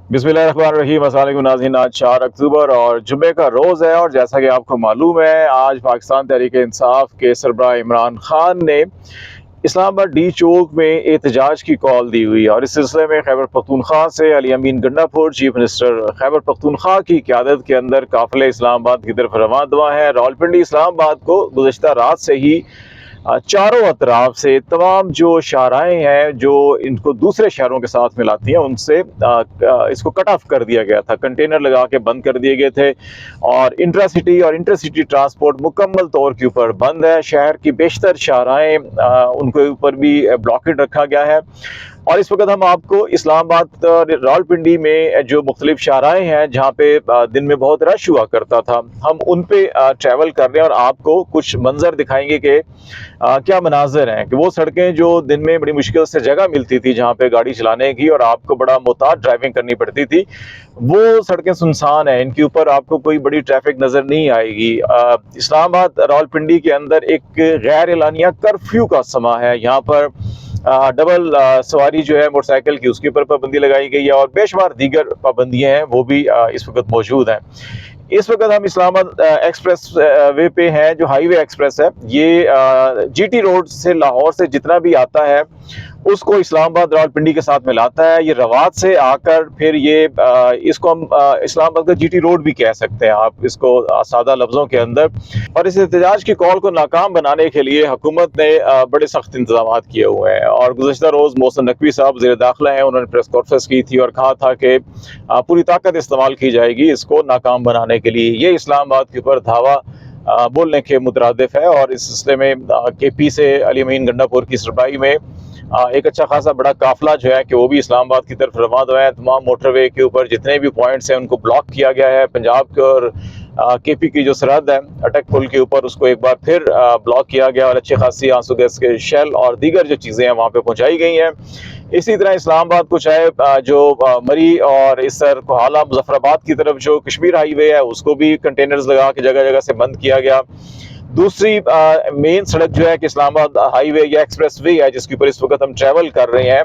बिस्मिल्लाहिर्रहमानिर्रहीम। अस्सलाम वालेकुम नाज़रीन। आज 4 अक्टूबर और जुम्मे का रोज़ है और जैसा कि आपको मालूम है आज पाकिस्तान तहरीक-ए-इंसाफ के सरबराह इमरान खान ने इस्लामाबाद डी चौक में एहतजाज की कॉल दी हुई है और इस सिलसिले में खैबर पख्तूनख्वा से अली अमीन गंडापुर चीफ मिनिस्टर खैबर पख्तूनख्वा की क़यादत के अंदर काफ़िले इस्लामाबाद की तरफ रवाना हुआ है। रावलपिंडी इस्लामाबाद को गुज़श्ता रात से ही चारों अतराफ से तमाम जो शाहराएँ हैं जो इनको दूसरे शहरों के साथ मिलाती हैं उनसे इसको कट ऑफ कर दिया गया था, कंटेनर लगा के बंद कर दिए गए थे और इंटरसिटी ट्रांसपोर्ट मुकम्मल तौर के ऊपर बंद है। शहर की बेशतर शाहराएँ उनके ऊपर भी ब्लॉकेड रखा गया है और इस वक्त हम आपको इस्लामाबाद रावलपिंडी में जो मुख्तलिफ शाहराएँ हैं जहाँ पे दिन में बहुत रश हुआ करता था, हम उन पे ट्रैवल कर रहे हैं और आपको कुछ मंजर दिखाएंगे कि क्या मनाजर हैं कि वो सड़कें जो दिन में बड़ी मुश्किल से जगह मिलती थी जहाँ पे गाड़ी चलाने की और आपको बड़ा मोहतात ड्राइविंग करनी पड़ती थी, वो सड़कें सुनसान हैं, इनके ऊपर आपको कोई बड़ी ट्रैफिक नज़र नहीं आएगी। इस्लामाबाद रावलपिंडी के अंदर एक गैर एलानिया कर्फ्यू का समा है। यहाँ पर डबल सवारी जो है मोटरसाइकिल की उसके ऊपर पाबंदी लगाई गई है और बेशुमार दीगर पाबंदियां हैं वो भी इस वक्त मौजूद हैं। इस वक्त हम इस्लामाबाद एक्सप्रेस वे पे हैं, जो हाईवे एक्सप्रेस है ये जीटी रोड से लाहौर से जितना भी आता है उसको इस्लामाबाद रावलपिंडी के साथ मिलाता है। ये रवात से आकर फिर ये इसको हम इस्लामाबाद का जीटी रोड भी कह सकते हैं आप इसको सादा लफ्ज़ों के अंदर। और इस एहतजाज की कॉल को नाकाम बनाने के लिए हुकूमत ने बड़े सख्त इंतजाम किए हुए हैं और गुज़श्ता रोज़ मोहसिन नकवी साहब वज़ीर दाखिला हैं, उन्होंने प्रेस कॉन्फ्रेंस की थी और कहा था कि पूरी ताकत इस्तेमाल की जाएगी इसको नाकाम बनाने के लिए। ये इस्लामाबाद के ऊपर धावा बोलने के मुतरादिफ है और इस सिलसिले में KP से अली अमीन गंडापुर की सरबराही में एक अच्छा खासा बड़ा काफिला जो है कि वो भी इस्लामाबाद की तरफ रवाना हुआ है। तमाम मोटरवे के ऊपर जितने भी पॉइंट्स हैं उनको ब्लॉक किया गया है। पंजाब के और KP की जो सरहद है अटक पुल के ऊपर उसको एक बार फिर ब्लॉक किया गया और अच्छी खासी आंसू गैस के शेल और दीगर जो चीज़ें हैं वहाँ पे पहुँचाई गई हैं। इसी तरह इस्लामाबाद को चाहे जो मरी और इस सर कोहाला मुजफ्फराबाद की तरफ जो कश्मीर हाईवे है उसको भी कंटेनर्स लगा के जगह जगह से बंद किया गया। दूसरी मेन सड़क जो है कि इस्लामाबाद हाईवे या एक्सप्रेस वे है जिसके ऊपर इस वक्त हम ट्रैवल कर रहे हैं,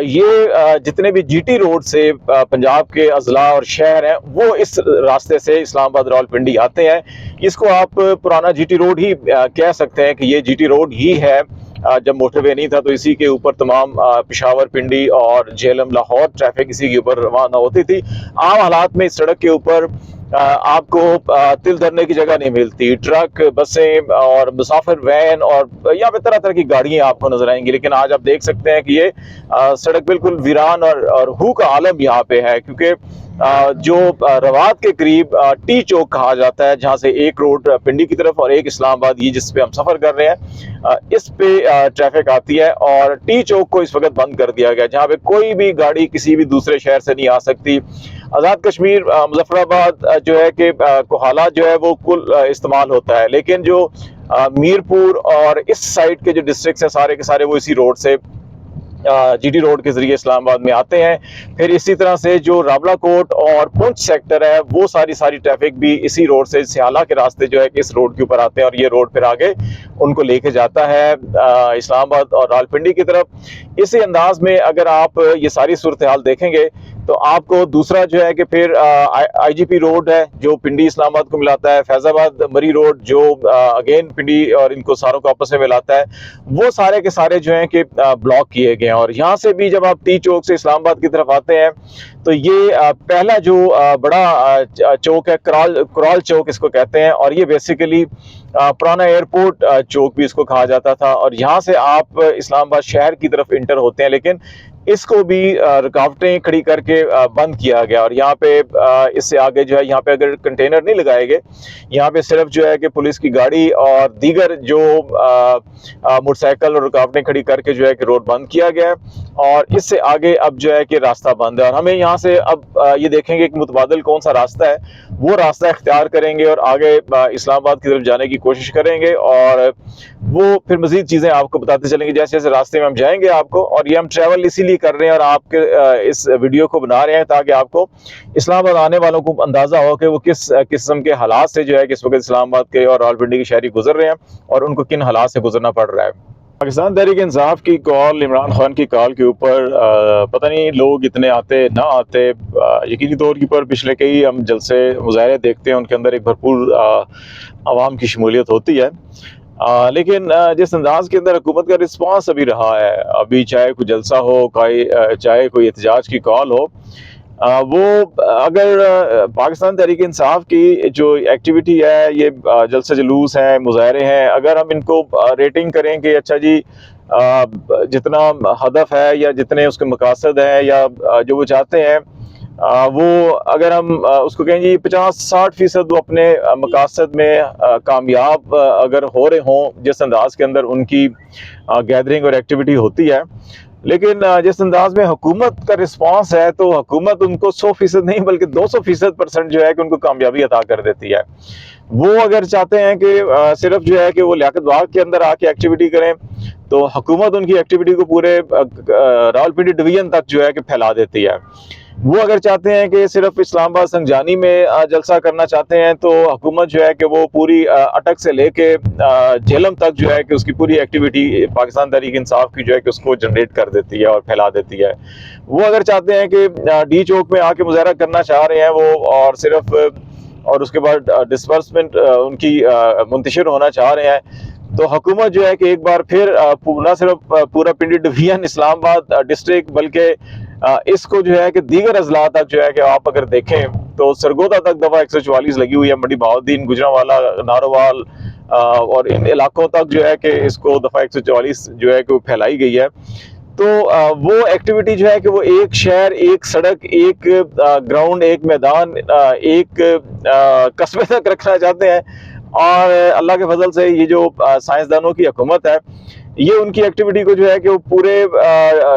ये जितने भी जीटी रोड से पंजाब के अजला और शहर हैं वो इस रास्ते से इस्लामाबाद रावलपिंडी आते हैं। इसको आप पुराना जीटी रोड ही कह सकते हैं कि ये जीटी रोड ही है। जब मोटरवे नहीं था तो इसी के ऊपर तमाम पेशावर, पिंडी और झेलम, लाहौर ट्रैफिक इसी के ऊपर रवाना होती थी। आम हालात में इस सड़क के ऊपर आपको तिल धरने की जगह नहीं मिलती। ट्रक, बसें और मुसाफिर वैन और यहाँ पे तरह तरह की गाड़ियाँ आपको नजर आएंगी, लेकिन आज आप देख सकते हैं कि ये सड़क बिल्कुल वीरान और हू का आलम यहाँ पे है क्योंकि जो रवात के करीब टी चौक कहा जाता है जहाँ से एक रोड पिंडी की तरफ और एक इस्लामाबाद ये जिस पे हम सफ़र कर रहे हैं इस पे ट्रैफिक आती है और टी चौक को इस वक्त बंद कर दिया गया जहाँ पे कोई भी गाड़ी किसी भी दूसरे शहर से नहीं आ सकती। आज़ाद कश्मीर मुजफ्फराबाद जो है कि कोहाला जो है वो कुल इस्तेमाल होता है, लेकिन जो मीरपुर और इस साइड के जो डिस्ट्रिक्ट हैं सारे के सारे वो इसी रोड से जीटी रोड के जरिए इस्लामाबाद में आते हैं। फिर इसी तरह से जो रावलाकोट और पुंछ सेक्टर है वो सारी ट्रैफिक भी इसी रोड से सियाला के रास्ते जो है कि इस रोड के ऊपर आते हैं और ये रोड फिर आगे उनको लेके जाता है इस्लामाबाद और रावलपिंडी की तरफ। इसी अंदाज में अगर आप ये सारी सूरत हाल देखेंगे तो आपको दूसरा जो है कि फिर IGP रोड है जो पिंडी इस्लामाबाद को मिलाता है, फैजाबाद मरी रोड जो अगेन पिंडी और इनको सारों को आपस में मिलाता है, वो सारे के सारे जो हैं कि ब्लॉक किए गए हैं। और यहाँ से भी जब आप टी चौक से इस्लामाबाद की तरफ आते हैं तो ये पहला जो बड़ा चौक है कुराल चौक इसको कहते हैं और ये बेसिकली पुराना एयरपोर्ट चौक भी इसको कहा जाता था और यहाँ से आप इस्लामाबाद शहर की तरफ इंटर होते हैं, लेकिन इसको भी रुकावटें खड़ी करके बंद किया गया। और यहाँ पे इससे आगे जो है यहाँ पे अगर कंटेनर नहीं लगाए गए, यहाँ पे सिर्फ जो है कि पुलिस की गाड़ी और दीगर जो मोटरसाइकिल और रुकावटें खड़ी करके जो है कि रोड बंद किया गया है और इससे आगे अब जो है कि रास्ता बंद है। और हमें यहाँ से अब ये देखेंगे कि मुतबादिल कौन सा रास्ता है, वो रास्ता इख्तियार करेंगे और आगे इस्लामाबाद की तरफ जाने की कोशिश करेंगे और वो फिर मजीद चीज़ें आपको बताते चलेंगे जैसे जैसे रास्ते में हम जाएंगे आपको। और ये हम ट्रैवल इसीलिए कर रहे हैं और आपके इस वीडियो को बना रहे हैं ताकि आपको इस्लामाबाद आने वालों को अंदाज़ा हो कि वो किस किस्म के हालात से जो है कि इस वक्त इस्लामाबाद के और रावलपिंडी के शहरी गुजर रहे हैं और उनको किन हालात से गुजरना पड़ रहा है। पाकिस्तान तहरीक इंसाफ की कॉल, इमरान खान की कॉल के ऊपर पता नहीं लोग इतने आते ना आते। यकीनी तौर के ऊपर पिछले कई हम जलसे मुजाहरे देखते हैं, उनके अंदर एक भरपूर आवाम की शमूलियत होती है। लेकिन जिस अंदाज के अंदर हुकूमत का रिस्पांस अभी रहा है, अभी चाहे कोई जलसा हो, चाहे कोई एहतजाज की कॉल हो, वो अगर पाकिस्तान तहरीक इंसाफ की जो एक्टिविटी है, ये जलसे जुलूस हैं, मुजाहरे हैं, अगर हम इनको रेटिंग करें कि अच्छा जी जितना हदफ है या जितने उसके मकासद हैं या जो वो चाहते हैं, वो अगर हम उसको कहें जी 50-60% वो अपने मकासद में कामयाब अगर हो रहे हों, जिस अंदाज के अंदर उनकी गैदरिंग और एक्टिविटी होती है। लेकिन जिस अंदाज में हुकूमत का रिस्पांस है, तो हुकूमत उनको 100% नहीं बल्कि 200% जो है कि उनको कामयाबी अता कर देती है। वो अगर चाहते हैं कि सिर्फ जो है कि वो लियाकत बाग के अंदर आके एक्टिविटी करें, तो हुकूमत उनकी एक्टिविटी को पूरे रावलपिंडी डिवीजन तक जो है कि फैला देती है। वो अगर चाहते हैं कि सिर्फ इस्लामाबाद संगजानी में जलसा करना चाहते हैं, तो हुकूमत जो है कि वो पूरी अटक से लेके झेलम तक जो है कि उसकी पूरी एक्टिविटी पाकिस्तान तहरीक इंसाफ की जो है कि उसको जनरेट कर देती है और फैला देती है। वो अगर चाहते हैं कि डी चौक में आके मुजाहरा करना चाह रहे हैं वो, और सिर्फ और उसके बाद डिस्पर्समेंट उनकी मुंतशिर होना चाह रहे हैं, तो हुकूमत जो है कि एक बार फिर न सिर्फ पूरा पिंडी डिवीजन इस्लामाबाद डिस्ट्रिक्ट, बल्कि इसको जो है कि दीगर अजला तक जो है कि आप अगर देखें तो सरगोदा तक दफा 144 लगी हुई है, मंडी बहाउद्दीन, गुजरांवाला, नारोवाल और इन इलाकों तक जो है कि इसको दफा 144 जो है कि वो फैलाई गई है। तो वो एक्टिविटी जो है कि वो एक शहर, एक सड़क, एक ग्राउंड, एक मैदान, एक कस्बे तक रखना चाहते हैं। और अल्लाह के फजल से ये जो साइंसदानों की हुकूमत है, ये उनकी एक्टिविटी को जो है कि वो पूरे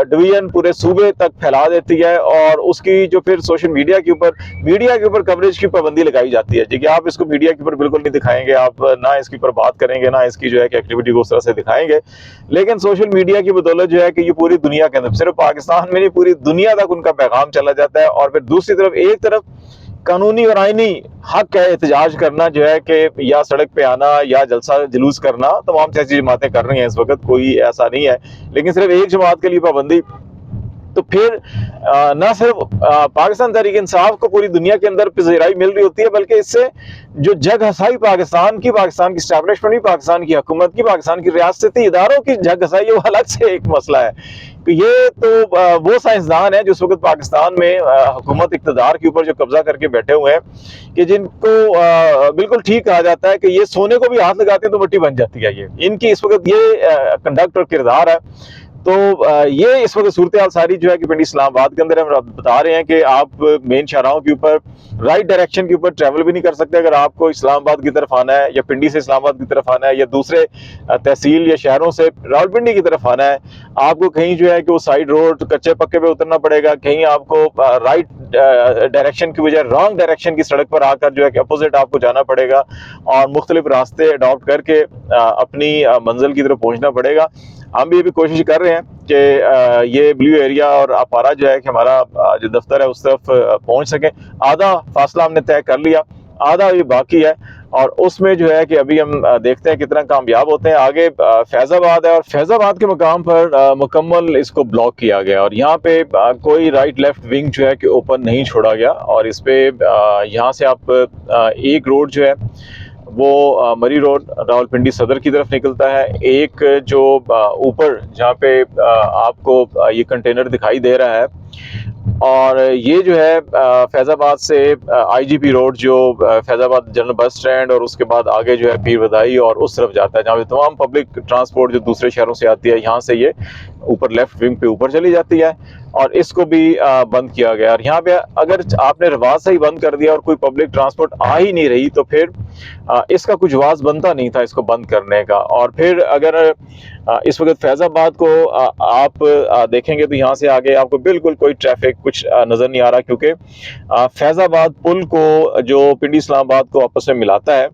डिवीजन, पूरे सूबे तक फैला देती है, और उसकी जो फिर सोशल मीडिया के ऊपर कवरेज की पाबंदी लगाई जाती है कि आप इसको मीडिया के ऊपर बिल्कुल नहीं दिखाएंगे, आप ना इसके ऊपर बात करेंगे, ना इसकी जो है कि एक्टिविटी को उस तरह से दिखाएंगे। लेकिन सोशल मीडिया की बदौलत जो है कि ये पूरी दुनिया के अंदर, सिर्फ पाकिस्तान में नहीं पूरी दुनिया तक उनका पैगाम चला जाता है। और फिर दूसरी तरफ, एक तरफ कानूनी और आईनी हक है एहतजाज करना, जो है कि या सड़क पे आना या जलसा जुलूस करना, तमाम सियासी जमातें कर रही हैं इस वक्त, कोई ऐसा नहीं है। लेकिन सिर्फ एक जमात के लिए पाबंदी, तो फिर ना सिर्फ पाकिस्तान तहरीक इंसाफ को पूरी दुनिया के अंदर पज़ीराई मिल रही होती है, बल्कि इससे जो जग हसाई पाकिस्तान की स्टैब्लिशमेंट भी, पाकिस्तान की हुकूमत की, पाकिस्तान की रियासती इदारों की जग हसाई, वो अलग से एक मसला है। तो ये तो वो साइंसदान है जो इस वक्त पाकिस्तान में हुकूमत इक़्तिदार के ऊपर जो कब्जा करके बैठे हुए हैं, कि जिनको बिल्कुल ठीक कहा जाता है कि ये सोने को भी हाथ लगाते हैं तो मिट्टी बन जाती है। ये इनकी इस वक्त ये कंडक्ट और किरदार है। तो ये इस वक्त सूरत हाल सारी जो है कि पिंडी इस्लामाबाद के अंदर हम बता रहे हैं कि आप मेन शाहराहों के ऊपर राइट डायरेक्शन के ऊपर ट्रैवल भी नहीं कर सकते। अगर आपको इस्लामाबाद की तरफ आना है, या पिंडी से इस्लामाबाद की तरफ आना है, या दूसरे तहसील या शहरों से रावलपिंडी की तरफ आना है, आपको कहीं जो है कि वो साइड रोड कच्चे पक्के पे उतरना पड़ेगा, कहीं आपको राइट डायरेक्शन की बजाय रॉन्ग डायरेक्शन की सड़क पर आकर जो है कि अपोजिट आपको जाना पड़ेगा, और मुख्तलिफ रास्ते अडॉप्ट करके अपनी मंजिल की तरफ पहुंचना पड़ेगा। हम भी ये भी कोशिश कर रहे हैं कि ये ब्लू एरिया और अपारा जो है कि हमारा जो दफ्तर है उस तरफ पहुंच सके। आधा फासला हमने तय कर लिया, आधा अभी बाकी है, और उसमें जो है कि अभी हम देखते हैं कितना कामयाब होते हैं। आगे फैजाबाद है, और फैजाबाद के मकाम पर मुकम्मल इसको ब्लॉक किया गया, और यहाँ पे कोई राइट लेफ्ट विंग जो है कि ओपन नहीं छोड़ा गया। और इस पे यहाँ से आप एक रोड जो है वो मरी रोड रावलपिंडी सदर की तरफ निकलता है, एक जो ऊपर जहाँ पे आपको ये कंटेनर दिखाई दे रहा है, और ये जो है फैज़ाबाद से आईजीपी रोड जो फैज़ाबाद जनरल बस स्टैंड और उसके बाद आगे जो है पीर बधाई और उस तरफ जाता है, जहाँ पे तमाम पब्लिक ट्रांसपोर्ट जो दूसरे शहरों से आती है, यहाँ से ये ऊपर लेफ्ट विंग पे ऊपर चली जाती है, और इसको भी बंद किया गया। और यहाँ पे अगर आपने रवाज से ही बंद कर दिया और कोई पब्लिक ट्रांसपोर्ट आ ही नहीं रही, तो फिर इसका कुछ जवाब बनता नहीं था इसको बंद करने का। और फिर अगर इस वक्त फैज़ाबाद को आप देखेंगे तो यहाँ से आगे आपको बिल्कुल कोई ट्रैफिक कुछ नज़र नहीं आ रहा, क्योंकि फैज़ाबाद पुल को जो पिंडी इस्लामाबाद को आपस में मिलाता है,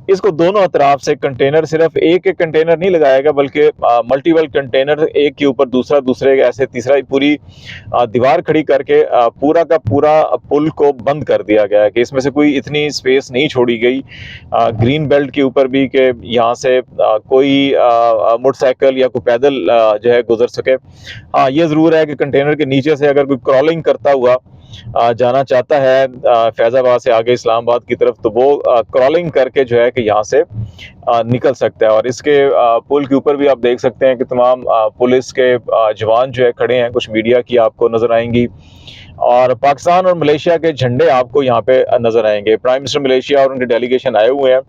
इसको दोनों अतराफ से कंटेनर, सिर्फ एक एक कंटेनर नहीं लगाएगा बल्कि मल्टीपल कंटेनर, एक के ऊपर दूसरा, दूसरे के ऐसे तीसरा, पूरी दीवार खड़ी करके पूरा का पूरा पुल को बंद कर दिया गया है कि इसमें से कोई इतनी स्पेस नहीं छोड़ी गई ग्रीन बेल्ट के ऊपर भी कि यहाँ से कोई मोटरसाइकिल या कोई पैदल जो है गुजर सके। हाँ, ये ज़रूर है कि कंटेनर के नीचे से अगर कोई क्रॉलिंग करता हुआ जाना चाहता है फैज़ाबाद से आगे इस्लामाबाद की तरफ, तो वो क्रॉलिंग करके जो है कि यहाँ से निकल सकता है। और इसके पुल के ऊपर भी आप देख सकते हैं कि तमाम पुलिस के जवान जो है खड़े हैं, कुछ मीडिया की आपको नज़र आएंगी, और पाकिस्तान और मलेशिया के झंडे आपको यहाँ पे नज़र आएंगे। प्राइम मिनिस्टर मलेशिया और उनके डेलीगेशन आए हुए हैं,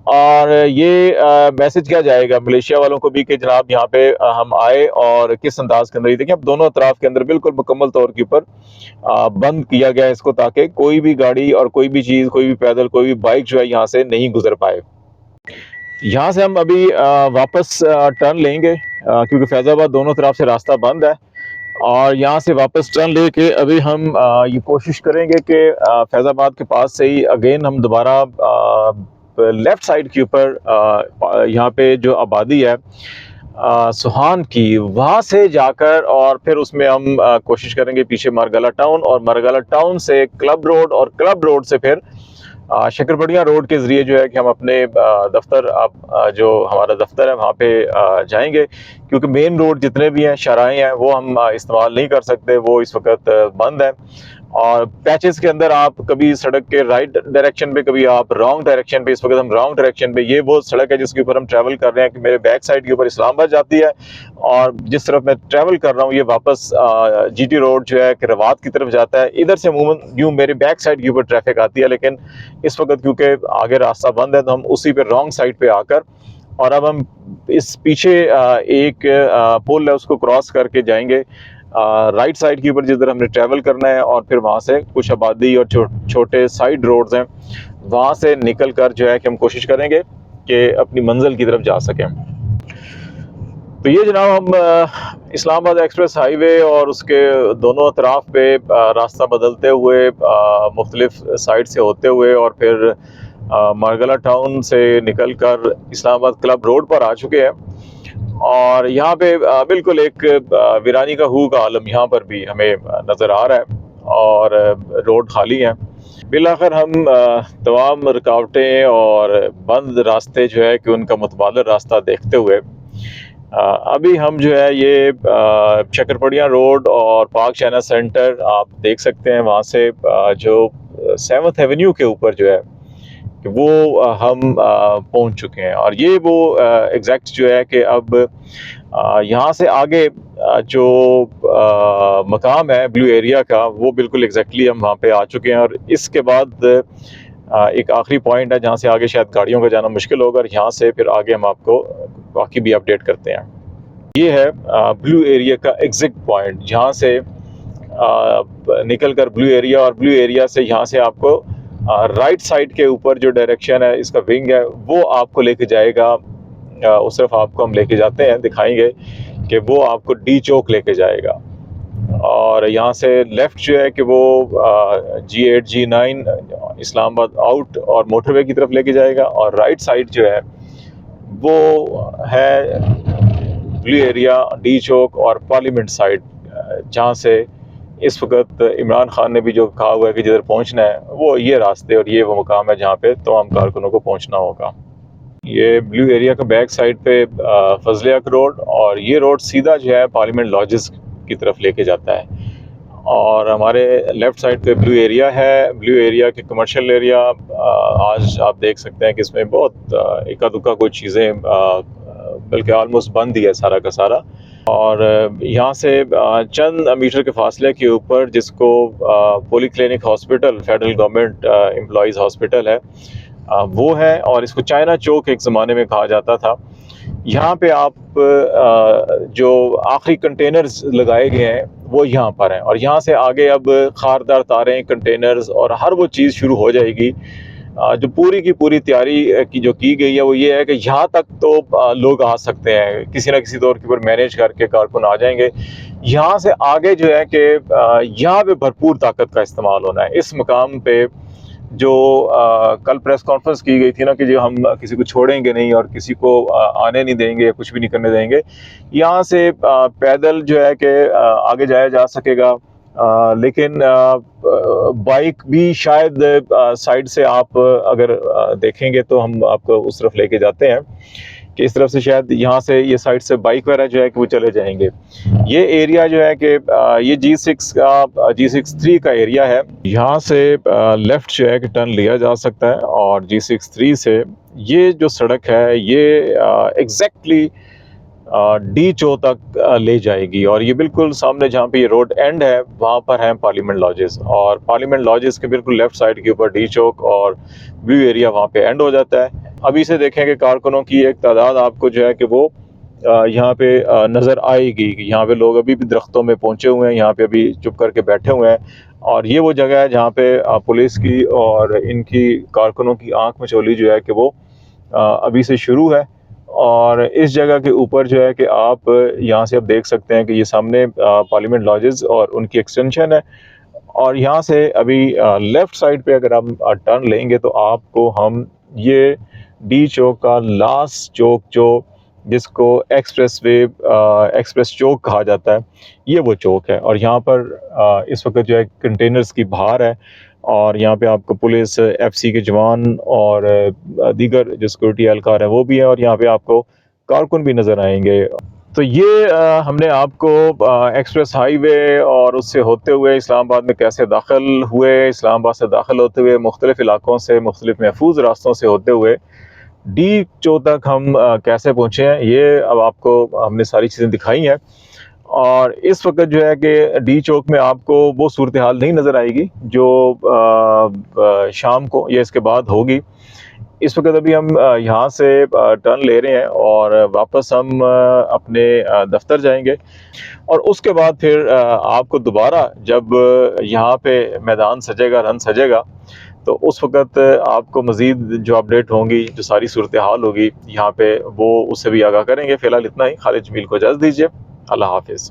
और ये मैसेज किया जाएगा मलेशिया वालों को भी कि जनाब यहाँ पे हम आए और किस अंदाज के अंदर। ये देखिए, अब दोनों अतराफ के अंदर बिल्कुल मुकम्मल तौर के ऊपर बंद किया गया है इसको, ताकि कोई भी गाड़ी और कोई भी चीज़, कोई भी पैदल, कोई भी बाइक जो है यहाँ से नहीं गुजर पाए। यहाँ से हम अभी वापस टर्न लेंगे क्योंकि फैज़ाबाद दोनों तरफ से रास्ता बंद है, और यहाँ से वापस टर्न लेके अभी हम ये कोशिश करेंगे कि फैज़ाबाद के पास से ही अगेन हम दोबारा लेफ़्ट साइड के ऊपर यहाँ पे जो आबादी है सुहान की, वहाँ से जाकर और फिर उसमें हम कोशिश करेंगे पीछे मारगला टाउन, और मारगला टाउन से क्लब रोड, और क्लब रोड से फिर शक्करपड़िया रोड के ज़रिए जो है कि हम अपने दफ्तर, जो हमारा दफ्तर है वहाँ पे जाएंगे, क्योंकि मेन रोड जितने भी हैं, शराएँ हैं, वो हम इस्तेमाल नहीं कर सकते, वो इस वक्त बंद है। और पैचेस के अंदर आप कभी सड़क के राइट डायरेक्शन पे, कभी आप रॉन्ग डायरेक्शन पे, इस वक्त हम रॉन्ग डायरेक्शन पे, ये वो सड़क है जिसके ऊपर हम ट्रैवल कर रहे हैं कि मेरे बैक साइड के ऊपर इस्लामाबाद जाती है, और जिस तरफ मैं ट्रैवल कर रहा हूँ ये वापस जीटी रोड जो है कि रवात की तरफ जाता है। इधर से अमूमन यूँ मेरे बैक साइड के ऊपर ट्रैफिक आती है, लेकिन इस वक्त क्योंकि आगे रास्ता बंद है तो हम उसी पे रॉन्ग साइड पे आकर, और अब हम इस पीछे एक पुल है उसको क्रॉस करके जाएंगे राइट साइड के ऊपर जिधर हमने ट्रैवल करना है, और फिर वहाँ से कुछ आबादी और छोटे साइड रोड्स हैं, वहाँ से निकल कर जो है कि हम कोशिश करेंगे कि अपनी मंजिल की तरफ जा सकें। तो ये जनाब हम इस्लामाबाद एक्सप्रेस हाईवे और उसके दोनों अतराफ पे रास्ता बदलते हुए मुख्तलिफ साइड से होते हुए और फिर मारगला टाउन से निकल कर इस्लामाबाद क्लब रोड पर आ चुके हैं, और यहाँ पे बिल्कुल एक वीरानी का हू का आलम यहाँ पर भी हमें नज़र आ रहा है, और रोड खाली हैं। बिलाखिर हम तमाम रुकावटें और बंद रास्ते जो है कि उनका मुतबादल रास्ता देखते हुए अभी हम जो है ये शक्करपड़िया रोड और पाक चाइना सेंटर आप देख सकते हैं, वहाँ से जो 7th एवेन्यू के ऊपर जो है कि वो हम पहुंच चुके हैं। और ये वो एग्जैक्ट जो है कि अब यहाँ से आगे जो मकाम है ब्लू एरिया का, वो बिल्कुल एग्जैक्टली हम वहाँ पे आ चुके हैं। और इसके बाद एक आखिरी पॉइंट है जहाँ से आगे शायद गाड़ियों का जाना मुश्किल होगा, और यहाँ से फिर आगे हम आपको बाकी भी अपडेट करते हैं। ये है ब्लू एरिया का एग्जिट पॉइंट, जहाँ से निकल कर ब्लू एरिया, और ब्लू एरिया से यहाँ से आपको राइट साइड के ऊपर जो डायरेक्शन है इसका विंग है वो आपको लेके जाएगा, उस तरफ आपको हम लेके जाते हैं, दिखाएंगे कि वो आपको डी चौक लेके जाएगा। और यहाँ से लेफ़्ट जो है कि वो G8 G9 इस्लामाबाद आउट और मोटरवे की तरफ लेके जाएगा, और राइट साइड जो है वो है ब्लू एरिया, डी चौक और पार्लियामेंट साइड, जहाँ से इस वक्त इमरान खान ने भी जो कहा हुआ है कि जिधर पहुंचना है वो ये रास्ते और ये वो मुकाम है जहाँ पे तमाम कारकुनों को पहुंचना होगा। ये ब्लू एरिया का बैक साइड पे फजलियाक रोड, और ये रोड सीधा जो है पार्लियामेंट लॉजेस की तरफ लेके जाता है। और हमारे लेफ़्ट साइड पे ब्लू एरिया है, ब्लू एरिया के कमर्शियल एरिया आज आप देख सकते हैं कि इसमें बहुत इक्का दुक्का कुछ चीज़ें बल्कि ऑलमोस्ट बंद ही है सारा का सारा। और यहाँ से चंद मीटर के फासले के ऊपर जिसको poly clinic hospital, federal government employees hospital है, वो है, और इसको चाइना चौक एक ज़माने में कहा जाता था। यहाँ पे आप जो आखिरी कंटेनर्स लगाए गए हैं वो यहाँ पर हैं, और यहाँ से आगे अब खारदार तारें, कंटेनर्स और हर वो चीज़ शुरू हो जाएगी। जो पूरी की पूरी तैयारी की जो की गई है वो ये है कि यहाँ तक तो लोग आ सकते हैं, किसी ना किसी तौर के ऊपर मैनेज करके कारकुन आ जाएंगे। यहाँ से आगे जो है कि यहाँ पे भरपूर ताकत का इस्तेमाल होना है। इस मकाम पे जो कल प्रेस कॉन्फ्रेंस की गई थी ना कि जो हम किसी को छोड़ेंगे नहीं और किसी को आने नहीं देंगे या कुछ भी नहीं करने देंगे, यहाँ से पैदल जो है कि आगे जाया जा सकेगा। लेकिन बाइक भी शायद साइड से आप अगर देखेंगे तो हम आपको उस तरफ लेके जाते हैं कि इस तरफ से शायद यहाँ से ये साइड से बाइक वगैरह जो है कि वो चले जाएंगे। ये एरिया जो है कि ये G63 का एरिया है। यहाँ से लेफ्ट जो है कि टर्न लिया जा सकता है और G63 से ये जो सड़क है ये एग्जैक्टली डी चो तक ले जाएगी और ये बिल्कुल सामने जहाँ पे ये रोड एंड है वहाँ पर हैं पार्लियामेंट लॉजेस और पार्लियामेंट लॉजेस के बिल्कुल लेफ्ट साइड के ऊपर डी चौक और व्यू एरिया वहाँ पे एंड हो जाता है। अभी से देखें कि कारकुनों की एक तादाद आपको जो है कि वो यहाँ पे नज़र आएगी कि यहाँ पे लोग अभी भी दरख्तों में पहुँचे हुए हैं, यहाँ पे अभी चुप करके बैठे हुए हैं और ये वो जगह है जहाँ पे पुलिस की और इनकी कारकुनों की आँख मचोली जो है कि वो अभी से शुरू है। और इस जगह के ऊपर जो है कि आप यहाँ से आप देख सकते हैं कि ये सामने पार्लियामेंट लॉजेस और उनकी एक्सटेंशन है और यहाँ से अभी लेफ़्ट साइड पे अगर हम टर्न लेंगे तो आपको हम ये डी चौक का लास्ट चौक जो जिसको एक्सप्रेस चौक कहा जाता है ये वो चौक है और यहाँ पर इस वक्त जो है कंटेनर्स की बाहर है और यहाँ पे आपको पुलिस FC के जवान और दीगर जो सिक्योरिटी एहलकार है वो भी है और यहाँ पे आपको कारकुन भी नज़र आएंगे। तो ये हमने आपको एक्सप्रेस हाईवे और उससे होते हुए इस्लामाबाद में कैसे दाखिल हुए, इस्लामाबाद से दाखिल होते हुए मुख्तलिफ़ इलाकों से मुख्तलिफ़ महफूज रास्तों से होते हुए डी चो तक हम कैसे पहुँचे हैं, ये अब आपको हमने सारी चीज़ें दिखाई हैं। और इस वक्त जो है कि डी चौक में आपको वो सूरत हाल नहीं नज़र आएगी जो शाम को या इसके बाद होगी। इस वक्त अभी हम यहाँ से टर्न ले रहे हैं और वापस हम अपने दफ्तर जाएंगे और उसके बाद फिर आपको दोबारा जब यहाँ पे मैदान सजेगा, रन सजेगा, तो उस वक्त आपको मज़ीद जो अपडेट होंगी, जो सारी सूरत हाल होगी यहाँ पे, वो उससे भी आगाह करेंगे। फ़िलहाल इतना ही। खालिद जमील को इजाज़त दीजिए। अल्लाह हाफिज़।